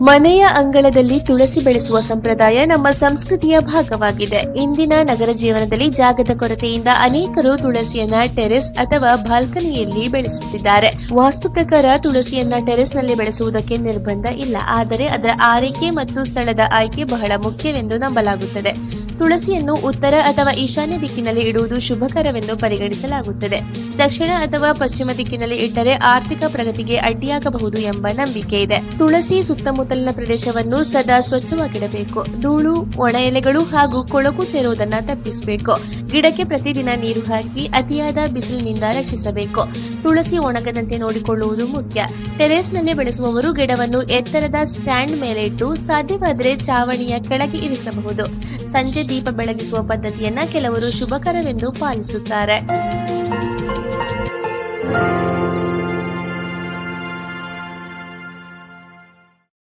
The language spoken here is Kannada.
ಮನೆಯ ಅಂಗಳದಲ್ಲಿ ತುಳಸಿ ಬೆಳೆಸುವ ಸಂಪ್ರದಾಯ ನಮ್ಮ ಸಂಸ್ಕೃತಿಯ ಭಾಗವಾಗಿದೆ. ಇಂದಿನ ನಗರ ಜೀವನದಲ್ಲಿ ಜಾಗದ ಕೊರತೆಯಿಂದ ಅನೇಕರು ತುಳಸಿಯನ್ನ ಟೆರೆಸ್ ಅಥವಾ ಬಾಲ್ಕನಿಯಲ್ಲಿ ಬೆಳೆಸುತ್ತಿದ್ದಾರೆ. ವಾಸ್ತು ಪ್ರಕಾರ ತುಳಸಿಯನ್ನ ಟೆರೆಸ್ನಲ್ಲಿ ಬೆಳೆಸುವುದಕ್ಕೆ ನಿರ್ಬಂಧ ಇಲ್ಲ, ಆದರೆ ಅದರ ಆರೈಕೆ ಮತ್ತು ಸ್ಥಳದ ಆಯ್ಕೆ ಬಹಳ ಮುಖ್ಯವೆಂದು ನಂಬಲಾಗುತ್ತದೆ. ತುಳಸಿಯನ್ನು ಉತ್ತರ ಅಥವಾ ಈಶಾನ್ಯ ದಿಕ್ಕಿನಲ್ಲಿ ಇಡುವುದು ಶುಭಕರವೆಂದು ಪರಿಗಣಿಸಲಾಗುತ್ತದೆ. ದಕ್ಷಿಣ ಅಥವಾ ಪಶ್ಚಿಮ ದಿಕ್ಕಿನಲ್ಲಿ ಇಟ್ಟರೆ ಆರ್ಥಿಕ ಪ್ರಗತಿಗೆ ಅಡ್ಡಿಯಾಗಬಹುದು ಎಂಬ ನಂಬಿಕೆ ಇದೆ. ತುಳಸಿ ಸುತ್ತಮುತ್ತಲಿನ ಪ್ರದೇಶವನ್ನು ಸದಾ ಸ್ವಚ್ಛವಾಗಿಡಬೇಕು. ಧೂಳು, ಒಣ ಎಲೆಗಳು ಹಾಗೂ ಕೊಳಕು ಸೇರುವುದನ್ನು ತಪ್ಪಿಸಬೇಕು. ಗಿಡಕ್ಕೆ ಪ್ರತಿದಿನ ನೀರು ಹಾಕಿ ಅತಿಯಾದ ಬಿಸಿಲಿನಿಂದ ರಕ್ಷಿಸಬೇಕು. ತುಳಸಿ ಒಣಗದಂತೆ ನೋಡಿಕೊಳ್ಳುವುದು ಮುಖ್ಯ. ಟೆರೇಸ್ನಲ್ಲಿ ಬೆಳೆಸುವವರು ಗಿಡವನ್ನು ಎತ್ತರದ ಸ್ಟ್ಯಾಂಡ್ ಮೇಲೆ ಇಟ್ಟು ಸಾಧ್ಯವಾದರೆ ಚಾವಣಿಯ ಕೆಳಗೆ ಇರಿಸಬಹುದು. ಸಂಜೆ ದೀಪ ಬೆಳಗಿಸುವ ಪದ್ಧತಿಯನ್ನ ಕೆಲವರು ಶುಭಕರವೆಂದು ಪಾಲಿಸುತ್ತಾರೆ.